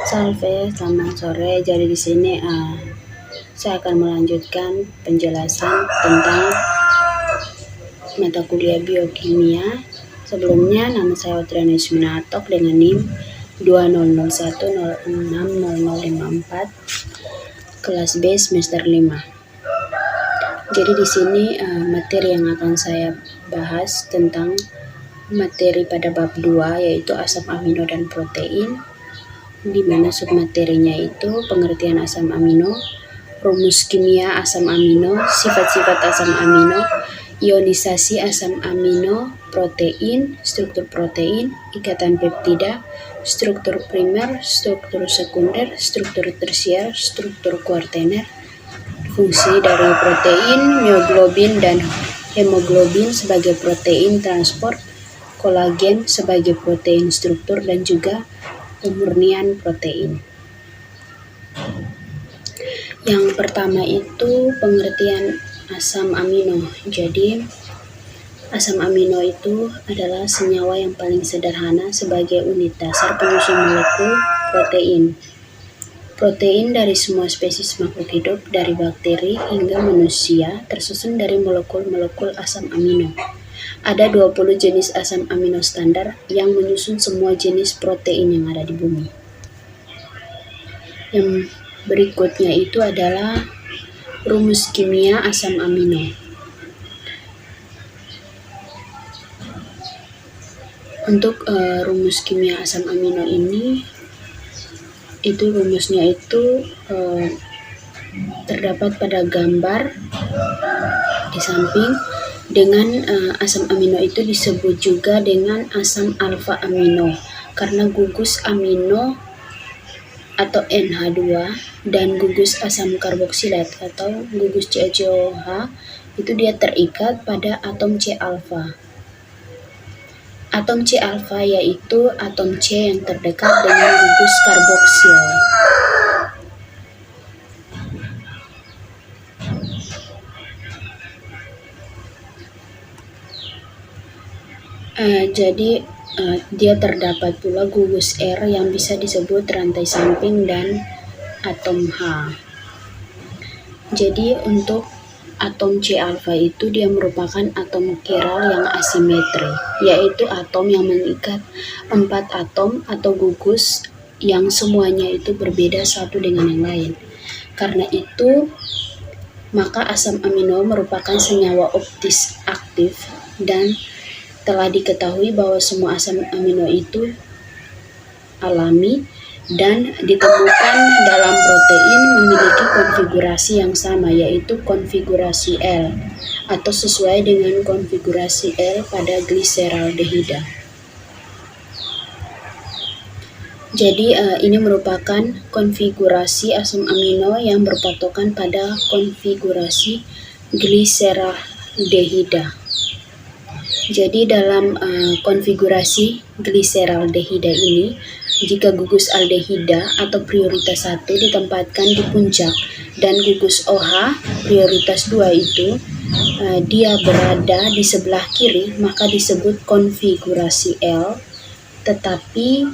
Salve, selamat sore. Jadi di sini saya akan melanjutkan penjelasan tentang mata kuliah biokimia. Sebelumnya nama saya Otriana Isminatok dengan NIM 2001060054 kelas B semester 5. Jadi di sini materi yang akan saya bahas tentang materi pada bab 2 yaitu asam amino dan protein, di mana submaterinya itu pengertian asam amino, rumus kimia asam amino, sifat-sifat asam amino, ionisasi asam amino, protein, struktur protein, ikatan peptida, struktur primer, struktur sekunder, struktur tersier, struktur kuartener, fungsi dari protein, mioglobin dan hemoglobin sebagai protein transport, kolagen sebagai protein struktur, dan juga pemurnian protein. Yang pertama itu pengertian asam amino. Jadi asam amino itu adalah senyawa yang paling sederhana sebagai unit dasar penyusun molekul protein. Protein dari semua spesies makhluk hidup dari bakteri hingga manusia tersusun dari molekul-molekul asam amino. Ada 20 jenis asam amino standar yang menyusun semua jenis protein yang ada di bumi. Yang berikutnya itu adalah rumus kimia asam amino. Untuk rumus kimia asam amino ini, itu rumusnya itu terdapat pada gambar di samping. Dengan asam amino itu disebut juga dengan asam alfa amino karena gugus amino atau NH2 dan gugus asam karboksilat atau gugus CaCOH itu dia terikat pada atom C alfa. Atom C alfa yaitu atom C yang terdekat dengan gugus karboksil. Jadi dia terdapat pula gugus R yang bisa disebut rantai samping dan atom H. Jadi untuk atom C alfa itu dia merupakan atom kiral yang asimetri, yaitu atom yang mengikat 4 atom atau gugus yang semuanya itu berbeda satu dengan yang lain. Karena itu maka asam amino merupakan senyawa optis aktif, dan telah diketahui bahwa semua asam amino itu alami dan ditemukan dalam protein memiliki konfigurasi yang sama, yaitu konfigurasi L atau sesuai dengan konfigurasi L pada gliseraldehida. Jadi ini merupakan konfigurasi asam amino yang berpatokan pada konfigurasi gliseraldehida. Jadi dalam konfigurasi gliseraldehida ini, jika gugus aldehida atau prioritas 1 ditempatkan di puncak dan gugus OH prioritas 2 itu dia berada di sebelah kiri, maka disebut konfigurasi L. Tetapi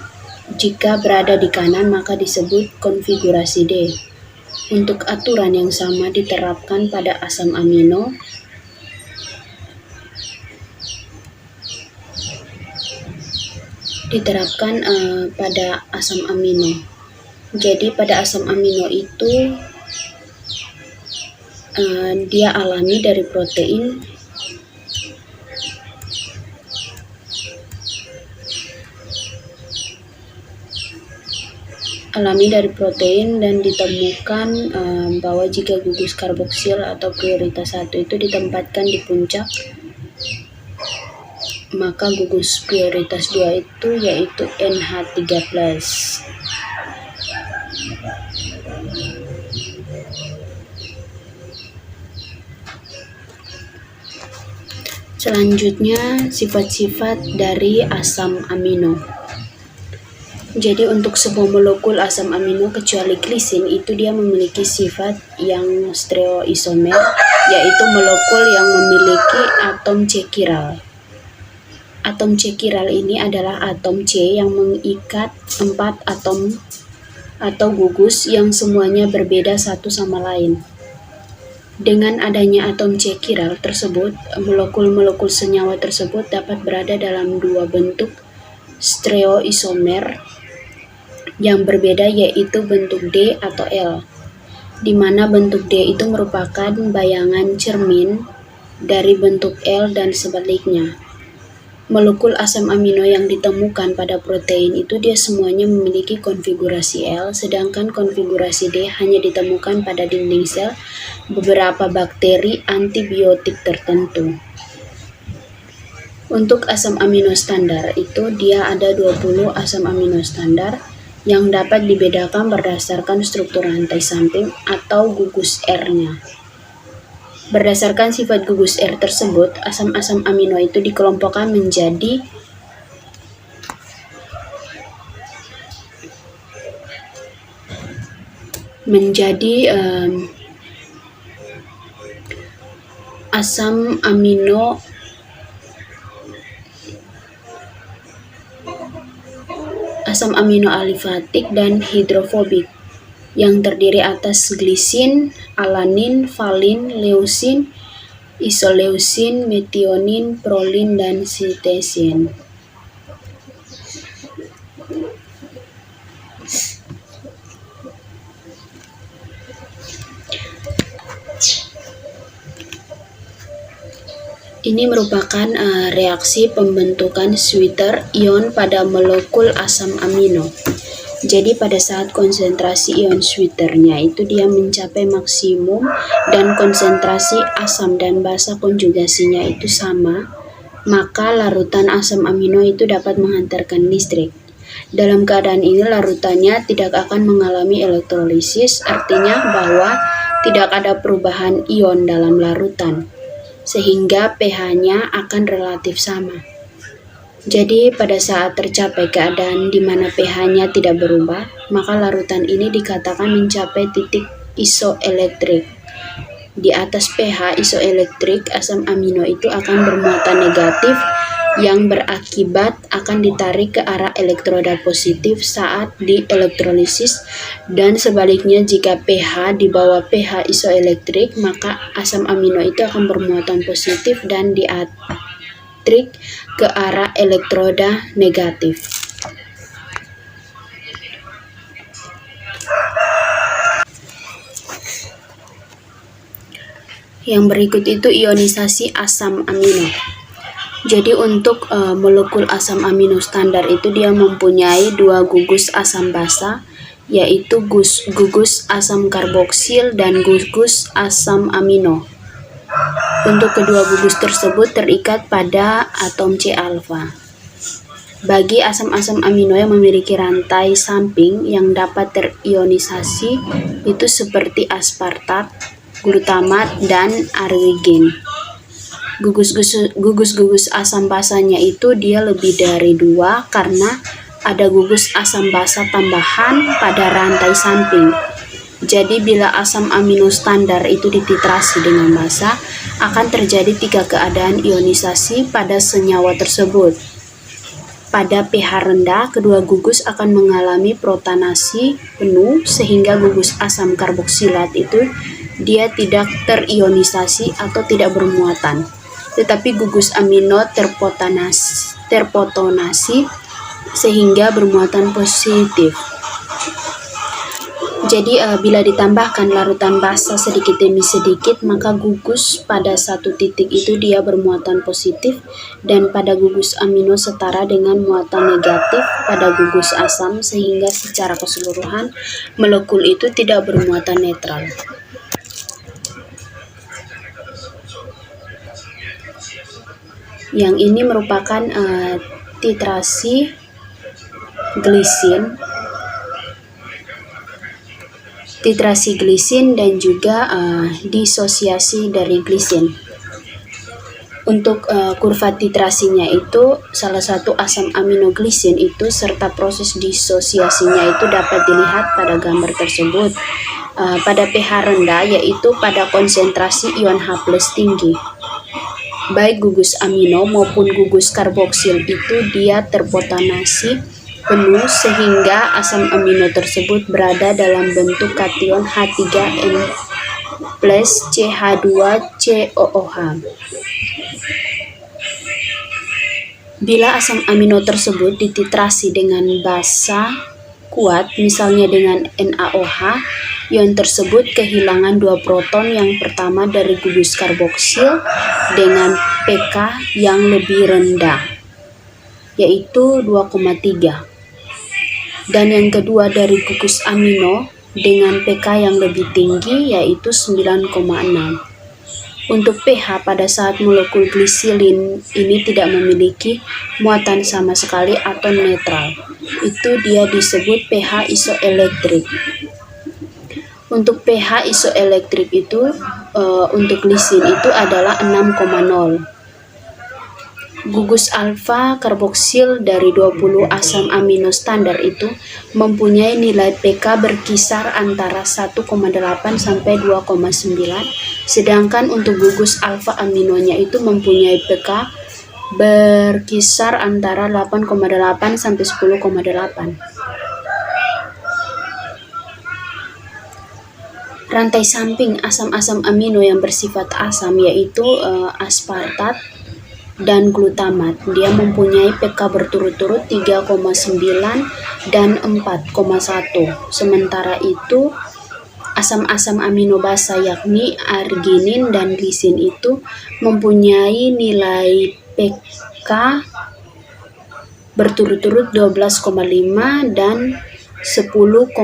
jika berada di kanan maka disebut konfigurasi D. Untuk aturan yang sama diterapkan pada asam amino. Pada asam amino. Jadi pada asam amino itu dia alami dari protein dan ditemukan bahwa jika gugus karboksil atau prioritas 1 itu ditempatkan di puncak, maka gugus prioritas 2 itu yaitu NH3+. Selanjutnya sifat-sifat dari asam amino. Jadi untuk sebuah molekul asam amino kecuali glisin itu dia memiliki sifat yang stereoisomer, yaitu molekul yang memiliki atom C kiral. Atom C kiral ini adalah atom C yang mengikat 4 atom atau gugus yang semuanya berbeda satu sama lain. Dengan adanya atom C chiral tersebut, molekul-molekul senyawa tersebut dapat berada dalam dua bentuk stereoisomer yang berbeda, yaitu bentuk D atau L, di mana bentuk D itu merupakan bayangan cermin dari bentuk L dan sebaliknya. Molekul asam amino yang ditemukan pada protein itu dia semuanya memiliki konfigurasi L, sedangkan konfigurasi D hanya ditemukan pada dinding sel beberapa bakteri antibiotik tertentu. Untuk asam amino standar itu dia ada 20 asam amino standar yang dapat dibedakan berdasarkan struktur rantai samping atau gugus R-nya. Berdasarkan sifat gugus R tersebut, asam-asam amino itu dikelompokkan menjadi asam amino alifatik dan hidrofobik yang terdiri atas glisin, alanin, valin, leusin, isoleusin, metionin, prolin, dan sitesin. Ini merupakan reaksi pembentukan Sweeter ion pada molekul asam amino. Jadi pada saat konsentrasi ion Sweeter-nya itu dia mencapai maksimum dan konsentrasi asam dan basa konjugasinya itu sama, maka larutan asam amino itu dapat menghantarkan listrik. Dalam keadaan ini larutannya tidak akan mengalami elektrolisis, artinya bahwa tidak ada perubahan ion dalam larutan, sehingga pH-nya akan relatif sama. Jadi pada saat tercapai keadaan di mana pH-nya tidak berubah, maka larutan ini dikatakan mencapai titik isoelektrik. Di atas pH isoelektrik, asam amino itu akan bermuatan negatif yang berakibat akan ditarik ke arah elektroda positif saat dielektrolisis, dan sebaliknya jika pH di bawah pH isoelektrik, maka asam amino itu akan bermuatan positif dan diatrik ke arah elektroda negatif. Yang berikut itu ionisasi asam amino. Jadi untuk molekul asam amino standar itu dia mempunyai dua gugus asam basa, yaitu gugus asam karboksil dan gugus asam amino. Untuk kedua gugus tersebut terikat pada atom C alfa. Bagi asam-asam amino yang memiliki rantai samping yang dapat terionisasi itu seperti aspartat, glutamat, dan argin. Gugus asam basanya itu dia lebih dari 2 karena ada gugus asam basa tambahan pada rantai samping. Jadi bila asam amino standar itu dititrasi dengan basa, akan terjadi 3 keadaan ionisasi pada senyawa tersebut. Pada pH rendah, kedua gugus akan mengalami protonasi penuh sehingga gugus asam karboksilat itu dia tidak terionisasi atau tidak bermuatan. Tetapi gugus amino terpotonasi sehingga bermuatan positif. Jadi bila ditambahkan larutan basa sedikit demi sedikit, maka gugus pada satu titik itu dia bermuatan positif, dan pada gugus amino setara dengan muatan negatif pada gugus asam, sehingga secara keseluruhan molekul itu tidak bermuatan netral. Yang ini merupakan titrasi glisin dan juga disosiasi dari glisin. Untuk kurva titrasinya itu salah satu asam amino glisin itu serta proses disosiasinya itu dapat dilihat pada gambar tersebut. Pada pH rendah, yaitu pada konsentrasi ion H+ tinggi. Baik gugus amino maupun gugus karboksil itu dia terpotonasi penuh sehingga asam amino tersebut berada dalam bentuk kation H3N plus CH2COOH. Bila asam amino tersebut dititrasi dengan basa kuat, misalnya dengan NaOH, ion tersebut kehilangan 2 proton yang pertama dari gugus karboksil dengan pK yang lebih rendah, yaitu 2,3, dan yang kedua dari gugus amino dengan pK yang lebih tinggi, yaitu 9,6. Untuk pH pada saat molekul glisilin ini tidak memiliki muatan sama sekali atau netral, itu dia disebut pH isoelektrik. Untuk pH isoelektrik itu untuk glisin itu adalah 6,0. Gugus alfa karboksil dari 20 asam amino standar itu mempunyai nilai pK berkisar antara 1,8 sampai 2,9, sedangkan untuk gugus alfa aminonya itu mempunyai pK berkisar antara 8,8 sampai 10,8. Rantai samping asam-asam amino yang bersifat asam yaitu aspartat dan glutamat. Dia mempunyai pK berturut-turut 3,9 dan 4,1. Sementara itu asam-asam amino basa yakni arginin dan glisin itu mempunyai nilai pK berturut-turut 12,5 dan 10,8.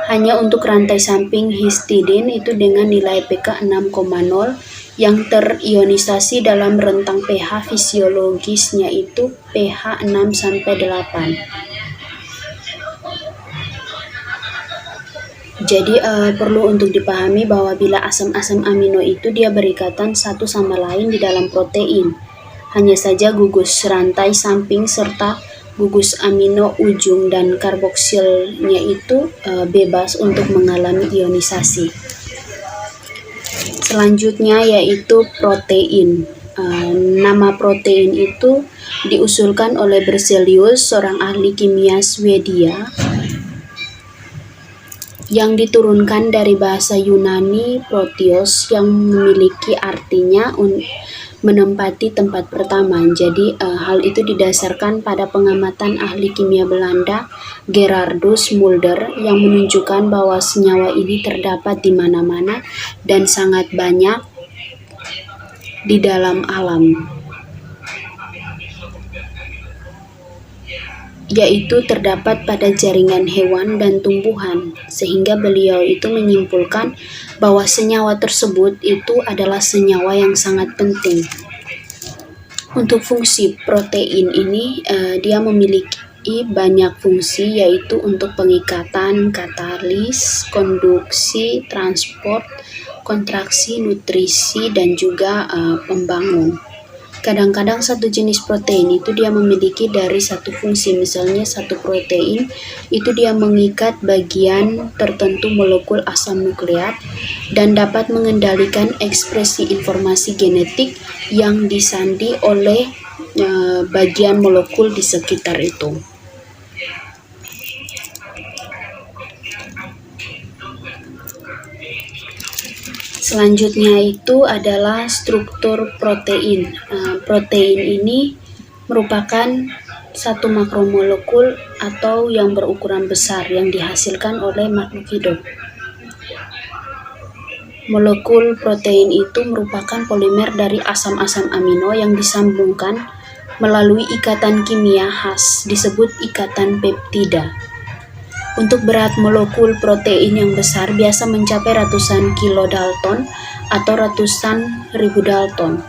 Hanya untuk rantai samping histidin itu dengan nilai pK 6,0 yang terionisasi dalam rentang pH fisiologisnya itu pH 6 sampai 8. Jadi perlu untuk dipahami bahwa bila asam-asam amino itu dia berikatan satu sama lain di dalam protein. Hanya saja gugus rantai samping serta gugus amino ujung dan karboksilnya itu bebas untuk mengalami ionisasi. Selanjutnya yaitu protein. Nama protein itu diusulkan oleh Berzelius, seorang ahli kimia Swedia, yang diturunkan dari bahasa Yunani proteos yang memiliki artinya menempati tempat pertama. Jadi hal itu didasarkan pada pengamatan ahli kimia Belanda Gerardus Mulder yang menunjukkan bahwa senyawa ini terdapat di mana-mana dan sangat banyak di dalam alam, yaitu terdapat pada jaringan hewan dan tumbuhan, sehingga beliau itu menyimpulkan bahwa senyawa tersebut itu adalah senyawa yang sangat penting. Untuk fungsi protein ini dia memiliki banyak fungsi, yaitu untuk pengikatan, katalis, konduksi, transport, kontraksi, nutrisi, dan juga pembangun. Kadang-kadang satu jenis protein itu dia memiliki dari satu fungsi, misalnya satu protein itu dia mengikat bagian tertentu molekul asam nukleat dan dapat mengendalikan ekspresi informasi genetik yang disandi oleh bagian molekul di sekitar itu. Selanjutnya itu adalah struktur protein. Protein ini merupakan satu makromolekul atau yang berukuran besar yang dihasilkan oleh makhluk hidup. Molekul protein itu merupakan polimer dari asam-asam amino yang disambungkan melalui ikatan kimia khas disebut ikatan peptida. Untuk berat molekul protein yang besar biasa mencapai ratusan kilodalton atau ratusan ribu dalton.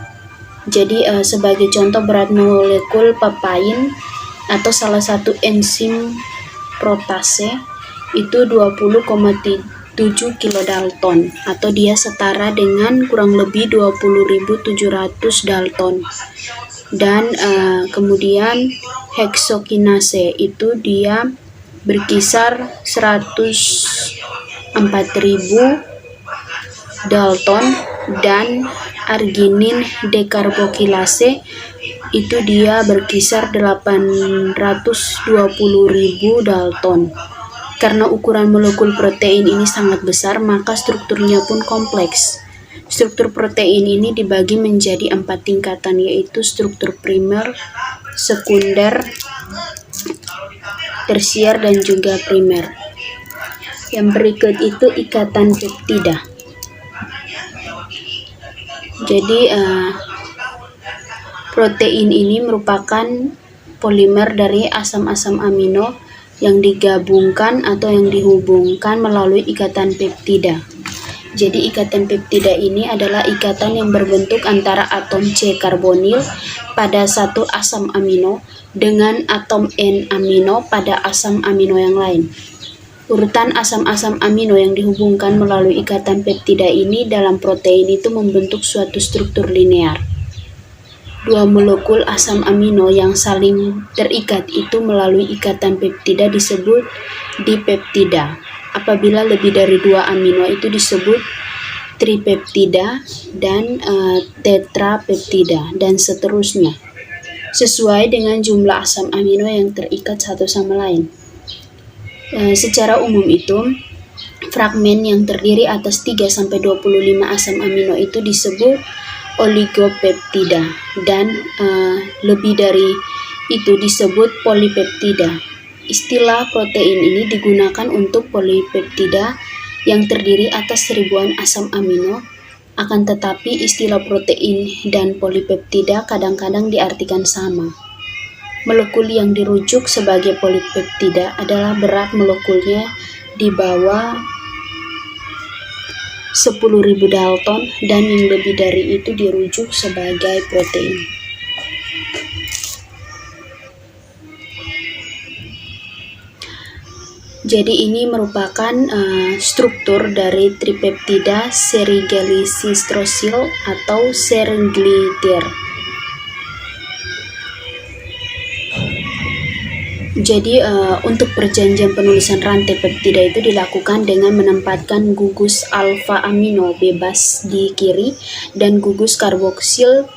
Jadi sebagai contoh berat molekul papain atau salah satu enzim protase itu 20,7 kilodalton atau dia setara dengan kurang lebih 20.700 dalton. Dan kemudian heksokinase itu dia berkisar 104.000 dalton, dan arginin dekarbokilase itu dia berkisar 820.000 Dalton. Karena ukuran molekul protein ini sangat besar, maka strukturnya pun kompleks. Struktur protein ini dibagi menjadi 4 tingkatan, yaitu struktur primer, sekunder, tersier, dan juga primer. Yang berikut itu ikatan peptida. Jadi protein ini merupakan polimer dari asam-asam amino yang digabungkan atau yang dihubungkan melalui ikatan peptida. Jadi ikatan peptida ini adalah ikatan yang berbentuk antara atom C karbonil pada satu asam amino dengan atom N amino pada asam amino yang lain. Urutan asam-asam amino yang dihubungkan melalui ikatan peptida ini dalam protein itu membentuk suatu struktur linear. Dua molekul asam amino yang saling terikat itu melalui ikatan peptida disebut dipeptida. Apabila lebih dari 2 amino itu disebut tripeptida dan tetrapeptida, dan seterusnya, sesuai dengan jumlah asam amino yang terikat satu sama lain. Secara umum itu, fragmen yang terdiri atas 3-25 asam amino itu disebut oligopeptida, dan lebih dari itu disebut polipeptida. Istilah protein ini digunakan untuk polipeptida yang terdiri atas ribuan asam amino. Akan tetapi istilah protein dan polipeptida kadang-kadang diartikan sama. Molekul yang dirujuk sebagai polipeptida adalah berat molekulnya di bawah 10.000 Dalton, dan yang lebih dari itu dirujuk sebagai protein. Jadi ini merupakan struktur dari tripeptida serigalisistrosil atau serglitir. Jadi untuk perjanjian penulisan rantai peptida itu dilakukan dengan menempatkan gugus alfa amino bebas di kiri dan gugus karboksil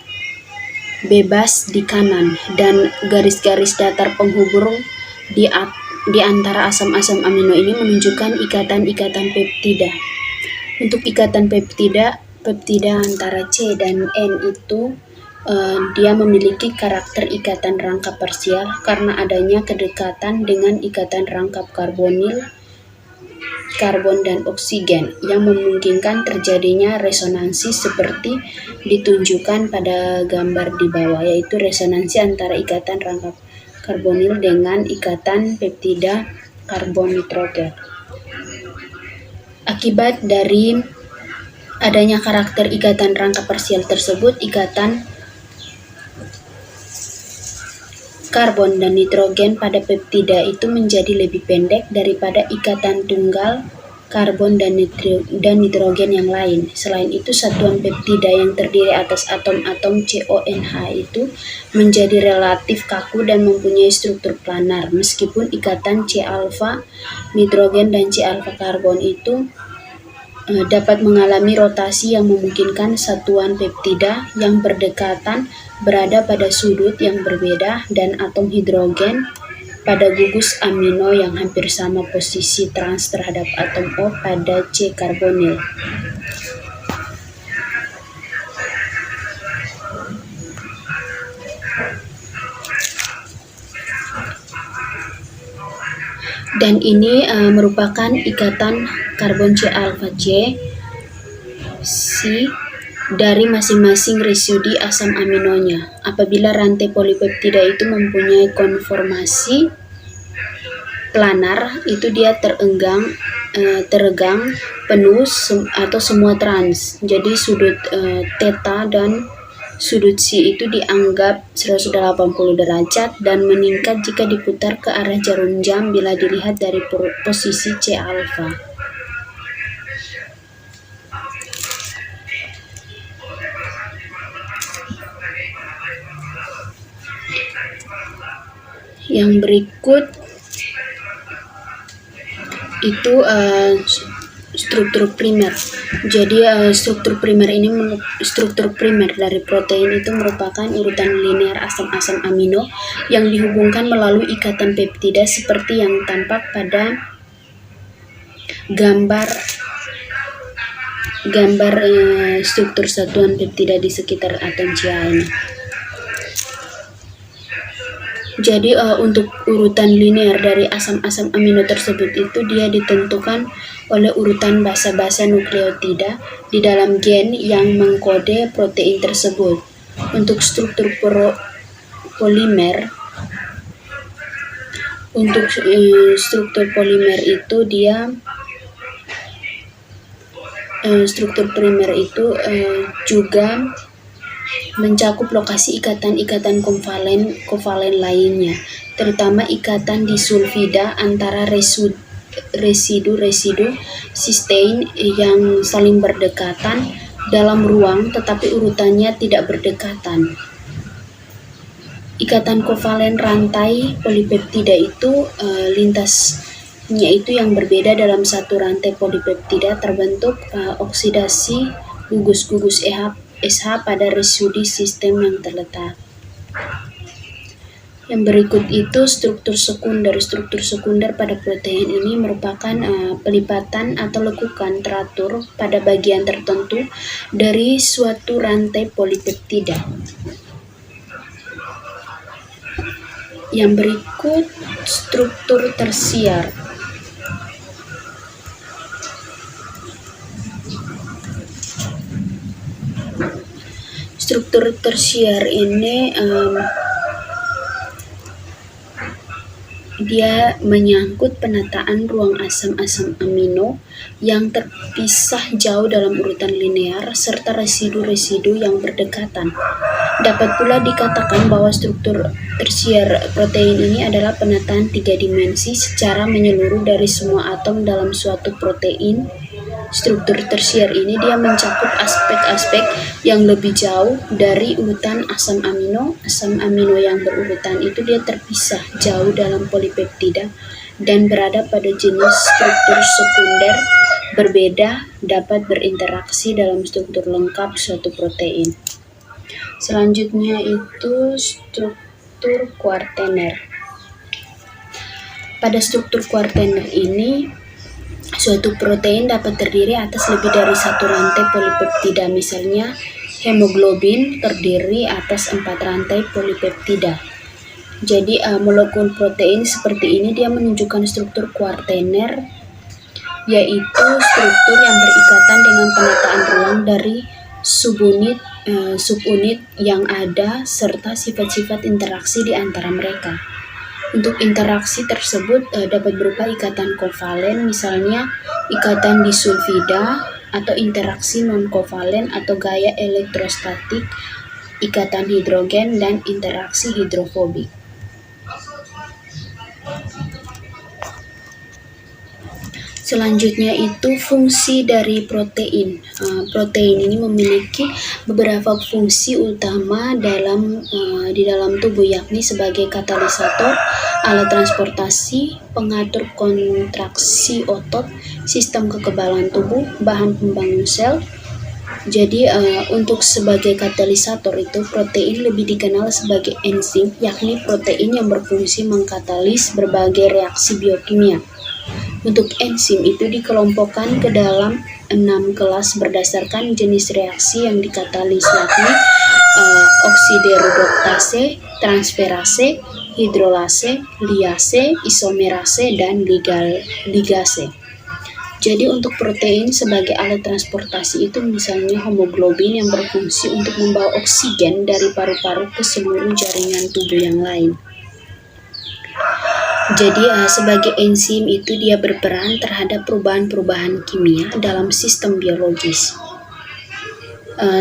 bebas di kanan, dan garis-garis datar penghubung di antara asam-asam amino ini menunjukkan ikatan-ikatan peptida. Untuk ikatan peptida antara C dan N itu dia memiliki karakter ikatan rangkap parsial karena adanya kedekatan dengan ikatan rangkap karbonil, karbon, dan oksigen yang memungkinkan terjadinya resonansi seperti ditunjukkan pada gambar di bawah, yaitu resonansi antara ikatan rangkap karbonil dengan ikatan peptida karbon nitrogen. Akibat dari adanya karakter ikatan rangkap parsial tersebut, ikatan karbon dan nitrogen pada peptida itu menjadi lebih pendek daripada ikatan tunggal karbon dan nitrogen yang lain. Selain itu, satuan peptida yang terdiri atas atom-atom CONH itu menjadi relatif kaku dan mempunyai struktur planar, meskipun ikatan C-alfa nitrogen dan C-alfa karbon itu dapat mengalami rotasi yang memungkinkan satuan peptida yang berdekatan berada pada sudut yang berbeda, dan atom hidrogen pada gugus amino yang hampir sama posisi trans terhadap atom O pada C karbonil. Dan ini merupakan ikatan karbon C alfa C dari masing-masing residu asam aminonya. Apabila rantai polipeptida itu mempunyai konformasi planar, itu dia teregang penuh atau semua trans. Jadi sudut theta dan sudut C itu dianggap 180 derajat dan meningkat jika diputar ke arah jarum jam bila dilihat dari posisi C alfa. Yang berikut itu struktur primer. Jadi struktur primer dari protein itu merupakan urutan linear asam-asam amino yang dihubungkan melalui ikatan peptida seperti yang tampak pada gambar struktur satuan peptida di sekitar atom CA ini. Jadi untuk urutan linear dari asam-asam amino tersebut itu dia ditentukan oleh urutan basa-basa nukleotida di dalam gen yang mengkode protein tersebut. Untuk struktur polimer, itu dia struktur primer itu juga mencakup lokasi ikatan-ikatan kovalen lainnya, terutama ikatan disulfida antara residu-residu sistein yang saling berdekatan dalam ruang tetapi urutannya tidak berdekatan. Ikatan kovalen rantai polipeptida itu lintasnya itu yang berbeda dalam satu rantai polipeptida terbentuk oksidasi gugus-gugus SH pada residu sistem yang terletak. Yang berikut itu struktur sekunder. Struktur sekunder pada protein ini merupakan pelipatan atau lekukan teratur pada bagian tertentu dari suatu rantai polipeptida. Yang berikut struktur tersier. Struktur tersier ini dia menyangkut penataan ruang asam-asam amino yang terpisah jauh dalam urutan linear serta residu-residu yang berdekatan. Dapat pula dikatakan bahwa struktur tersier protein ini adalah penataan 3 dimensi secara menyeluruh dari semua atom dalam suatu protein. Struktur tersier ini dia mencakup aspek-aspek yang lebih jauh dari urutan asam amino. Asam amino yang berurutan itu dia terpisah jauh dalam polipeptida dan berada pada jenis struktur sekunder berbeda dapat berinteraksi dalam struktur lengkap suatu protein. Selanjutnya itu struktur kuartener. Pada struktur kuartener ini suatu protein dapat terdiri atas lebih dari satu rantai polipeptida. Misalnya, hemoglobin terdiri atas 4 rantai polipeptida. Jadi, molekul protein seperti ini dia menunjukkan struktur kuartener, yaitu struktur yang berikatan dengan penataan ruang dari subunit yang ada serta sifat-sifat interaksi di antara mereka. Untuk interaksi tersebut dapat berupa ikatan kovalen, misalnya ikatan disulfida, atau interaksi non-kovalen atau gaya elektrostatik, ikatan hidrogen, dan interaksi hidrofobik. Selanjutnya itu fungsi dari protein. Protein ini memiliki beberapa fungsi utama di dalam tubuh, yakni sebagai katalisator, alat transportasi, pengatur kontraksi otot, sistem kekebalan tubuh, bahan pembangun sel. Jadi untuk sebagai katalisator itu protein lebih dikenal sebagai enzim, yakni protein yang berfungsi mengkatalis berbagai reaksi biokimia. Untuk enzim itu dikelompokkan ke dalam 6 kelas berdasarkan jenis reaksi yang dikatalis, yakni oksidoreduktase, transferase, hidrolase, liase, isomerase, dan ligase. Jadi untuk protein sebagai alat transportasi itu misalnya hemoglobin yang berfungsi untuk membawa oksigen dari paru-paru ke seluruh jaringan tubuh yang lain. Jadi sebagai enzim itu dia berperan terhadap perubahan-perubahan kimia dalam sistem biologis.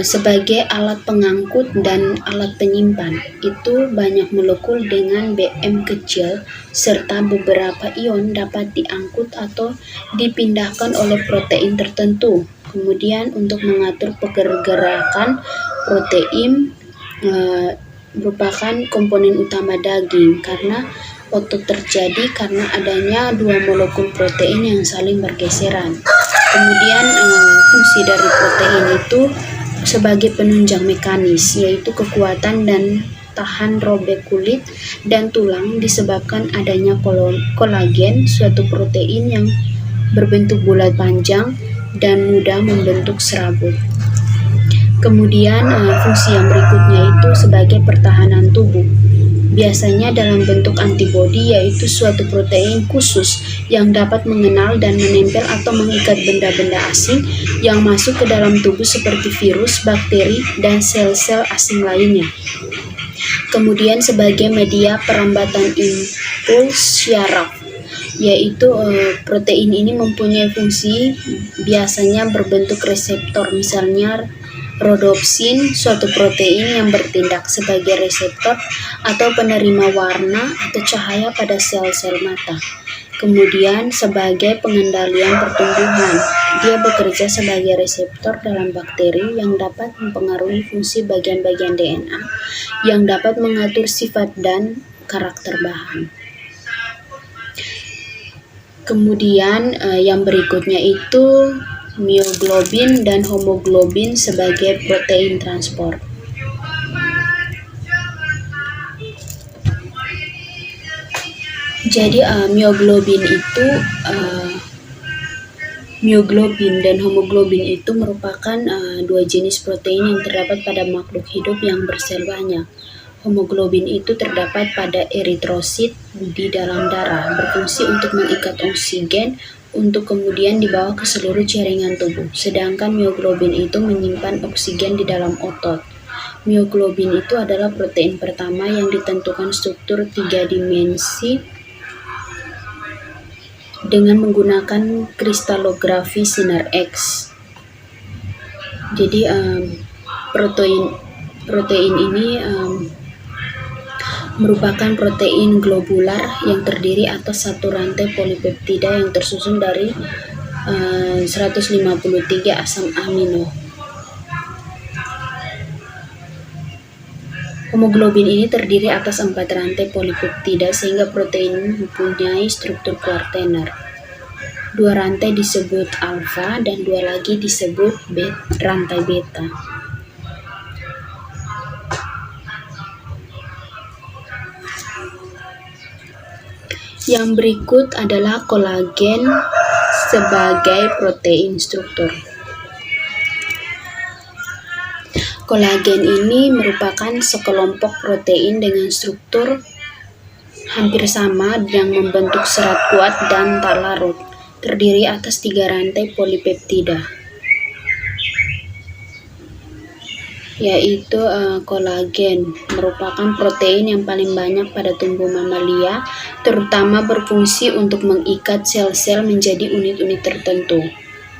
Sebagai alat pengangkut dan alat penyimpan, itu banyak molekul dengan Bm kecil serta beberapa ion dapat diangkut atau dipindahkan oleh protein tertentu. Kemudian untuk mengatur pergerakan protein merupakan komponen utama daging karena otot terjadi karena adanya 2 molekul protein yang saling bergeseran. Kemudian fungsi dari protein itu sebagai penunjang mekanis, yaitu kekuatan dan tahan robek kulit dan tulang disebabkan adanya kolagen, suatu protein yang berbentuk bulat panjang dan mudah membentuk serabut. Kemudian fungsi yang berikutnya itu sebagai pertahanan tubuh. Biasanya dalam bentuk antibodi, yaitu suatu protein khusus yang dapat mengenal dan menempel atau mengikat benda-benda asing yang masuk ke dalam tubuh seperti virus, bakteri, dan sel-sel asing lainnya. Kemudian sebagai media perambatan impuls syaraf, yaitu protein ini mempunyai fungsi biasanya berbentuk reseptor, misalnya rodopsin, suatu protein yang bertindak sebagai reseptor atau penerima warna atau cahaya pada sel-sel mata. Kemudian sebagai pengendalian pertumbuhan, dia bekerja sebagai reseptor dalam bakteri yang dapat mempengaruhi fungsi bagian-bagian DNA yang dapat mengatur sifat dan karakter bahan. Kemudian yang berikutnya itu mioglobin dan hemoglobin sebagai protein transport. Jadi mioglobin dan hemoglobin itu merupakan dua jenis protein yang terdapat pada makhluk hidup yang bersel banyak. Hemoglobin itu terdapat pada eritrosit di dalam darah, berfungsi untuk mengikat oksigen untuk kemudian dibawa ke seluruh jaringan tubuh. Sedangkan mioglobin itu menyimpan oksigen di dalam otot. Mioglobin itu adalah protein pertama yang ditentukan struktur 3 dimensi dengan menggunakan kristalografi sinar X. Jadi protein ini merupakan protein globular yang terdiri atas satu rantai polipeptida yang tersusun dari 153 asam amino. Hemoglobin ini terdiri atas 4 rantai polipeptida sehingga protein mempunyai struktur kuartener. 2 rantai disebut alfa dan 2 lagi disebut rantai beta. Yang berikut adalah kolagen sebagai protein struktur. Kolagen ini merupakan sekelompok protein dengan struktur hampir sama yang membentuk serat kuat dan tak larut, terdiri atas 3 rantai polipeptida, yaitu kolagen merupakan protein yang paling banyak pada tumbuh mamalia, terutama berfungsi untuk mengikat sel-sel menjadi unit-unit tertentu.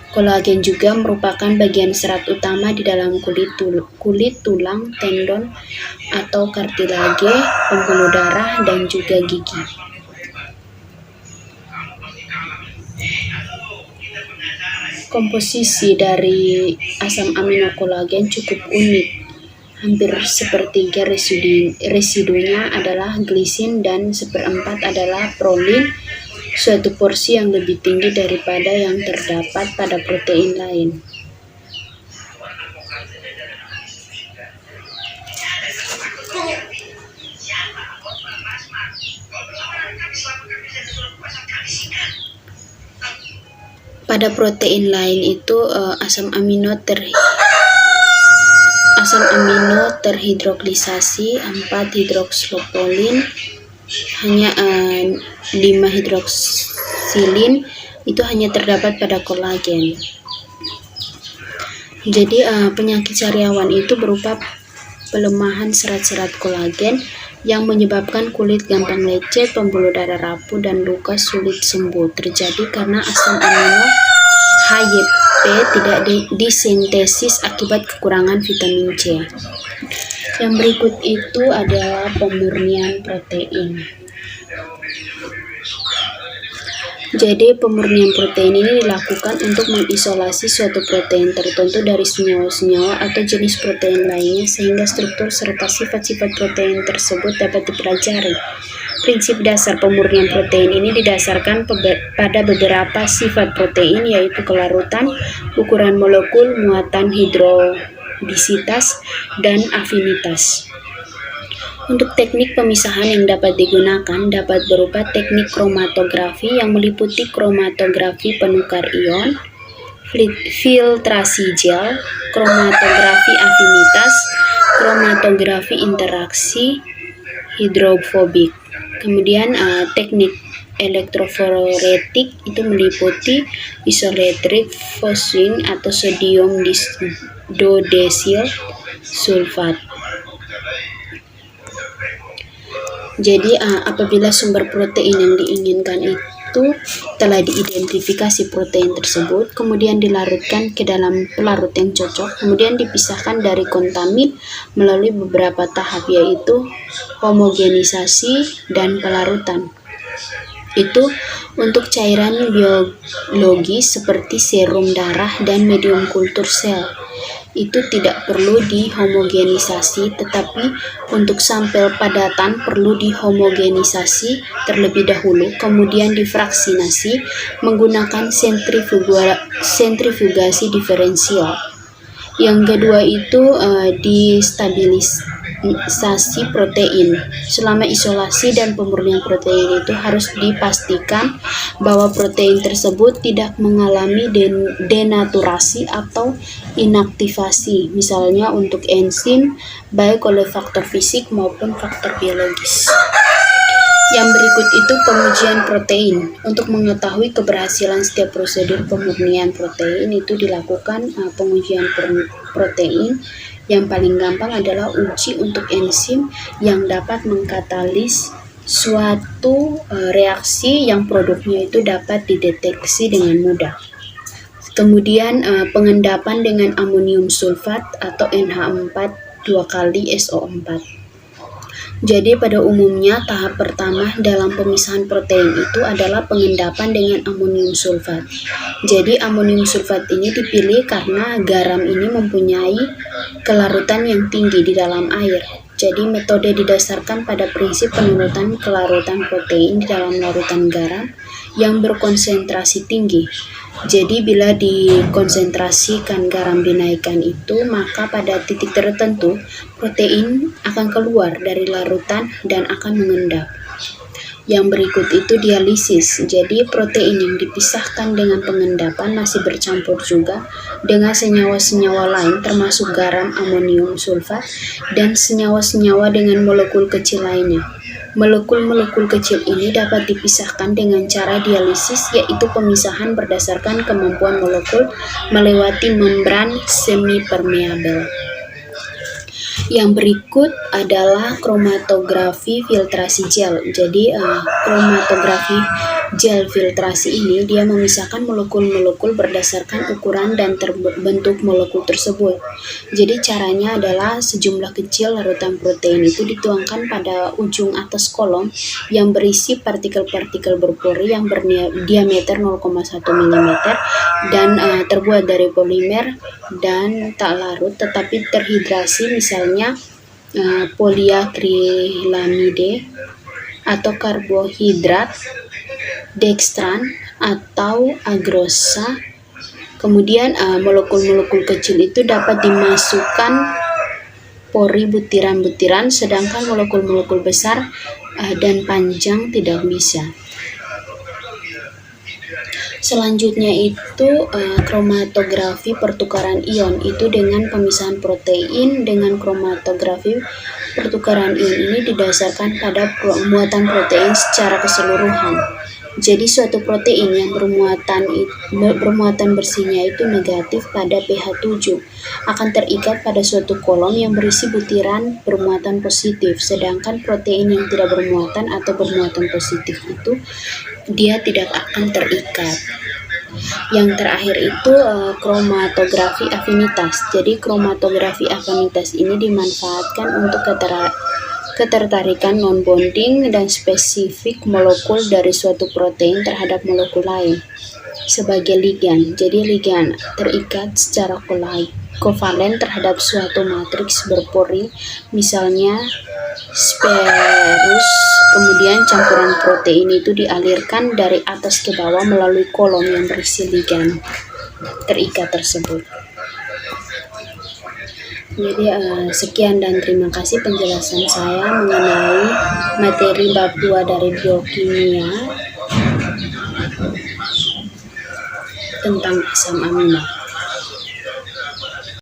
Kolagen juga merupakan bagian serat utama di dalam kulit, tulang, tendon atau kartilage, pembuluh darah, dan juga gigi. Komposisi dari asam amino kolagen cukup unik. Hampir sepertiga residunya adalah glisin dan 1/4 adalah prolin, suatu porsi yang lebih tinggi daripada yang terdapat pada protein lain. Pada protein lain itu asam amino terhidroklisasi 4 hidrokslopolin, hanya 5 hidroksilin itu hanya terdapat pada kolagen. Jadi penyakit sariawan itu berupa pelemahan serat-serat kolagen yang menyebabkan kulit gampang lecet, pembuluh darah rapuh, dan luka sulit sembuh terjadi karena asam amino HYP tidak disintesis akibat kekurangan vitamin C. Yang berikut itu adalah pemurnian protein. Jadi pemurnian protein ini dilakukan untuk mengisolasi suatu protein tertentu dari senyawa-senyawa atau jenis protein lainnya sehingga struktur serta sifat-sifat protein tersebut dapat dipelajari. Prinsip dasar pemurnian protein ini didasarkan pada beberapa sifat protein, yaitu kelarutan, ukuran molekul, muatan hidrobisitas, dan afinitas. Untuk teknik pemisahan yang dapat digunakan dapat berupa teknik kromatografi yang meliputi kromatografi penukar ion, filtrasi gel, kromatografi afinitas, kromatografi interaksi hidrofobik. Kemudian teknik elektroforetik itu meliputi isoelektrik fusing atau sodium dodesil sulfat. Jadi apabila sumber protein yang diinginkan itu telah diidentifikasi protein tersebut, kemudian dilarutkan ke dalam pelarut yang cocok, kemudian dipisahkan dari kontamin melalui beberapa tahap, yaitu homogenisasi dan pelarutan. Itu untuk cairan biologis seperti serum darah dan medium kultur sel. Itu tidak perlu dihomogenisasi, tetapi untuk sampel padatan perlu dihomogenisasi terlebih dahulu, kemudian difraksinasi menggunakan sentrifugasi diferensial. Yang kedua itu distabilisasi protein. Selama isolasi dan pemurnian protein itu harus dipastikan bahwa protein tersebut tidak mengalami denaturasi atau inaktivasi, misalnya untuk enzim, baik oleh faktor fisik maupun faktor biologis. Yang berikut itu pengujian protein. Untuk mengetahui keberhasilan setiap prosedur pemurnian protein itu dilakukan pengujian protein. Yang paling gampang adalah uji untuk enzim yang dapat mengkatalis suatu reaksi yang produknya itu dapat dideteksi dengan mudah. Kemudian pengendapan dengan amonium sulfat atau NH4 2 kali SO4. Jadi pada umumnya tahap pertama dalam pemisahan protein itu adalah pengendapan dengan amonium sulfat. Jadi amonium sulfat ini dipilih karena garam ini mempunyai kelarutan yang tinggi di dalam air. Jadi metode didasarkan pada prinsip penurutan kelarutan protein di dalam larutan garam yang berkonsentrasi tinggi. Jadi bila dikonsentrasikan garam dinaikkan itu, maka pada titik tertentu protein akan keluar dari larutan dan akan mengendap. Yang berikut itu dialisis. Jadi protein yang dipisahkan dengan pengendapan masih bercampur juga dengan senyawa-senyawa lain termasuk garam, amonium sulfat, dan senyawa-senyawa dengan molekul kecil lainnya. Molekul-molekul kecil ini dapat dipisahkan dengan cara dialisis, yaitu pemisahan berdasarkan kemampuan molekul melewati membran semipermeabel. Yang berikut adalah kromatografi filtrasi gel. Jadi kromatografi gel filtrasi ini dia memisahkan molekul-molekul berdasarkan ukuran dan bentuk molekul tersebut. Jadi caranya adalah sejumlah kecil larutan protein itu dituangkan pada ujung atas kolom yang berisi partikel-partikel berpori yang berdiameter 0,1 mm dan terbuat dari polimer dan tak larut tetapi terhidrasi, misalnya poliakrilamide atau karbohidrat, dextran atau agrosa. Kemudian molekul-molekul kecil itu dapat dimasukkan pori butiran-butiran, sedangkan molekul-molekul besar dan panjang tidak bisa. Selanjutnya itu kromatografi pertukaran ion, itu dengan pemisahan protein. Dengan kromatografi pertukaran ion ini didasarkan pada muatan protein secara keseluruhan. Jadi suatu protein yang bermuatan bersihnya itu negatif pada pH 7 akan terikat pada suatu kolom yang berisi butiran bermuatan positif, sedangkan protein yang tidak bermuatan atau bermuatan positif itu dia tidak akan terikat. Yang terakhir itu kromatografi afinitas. Jadi kromatografi afinitas ini dimanfaatkan untuk ketertarikan non-bonding dan spesifik molekul dari suatu protein terhadap molekul lain sebagai ligan. Jadi ligan terikat secara kolaid. kovalen terhadap suatu matriks berpori, misalnya spherus. Kemudian campuran protein itu dialirkan dari atas ke bawah melalui kolom yang berisi ligan terikat tersebut. Jadi sekian dan terima kasih penjelasan saya mengenai materi bab 2 dari biokimia tentang asam amino.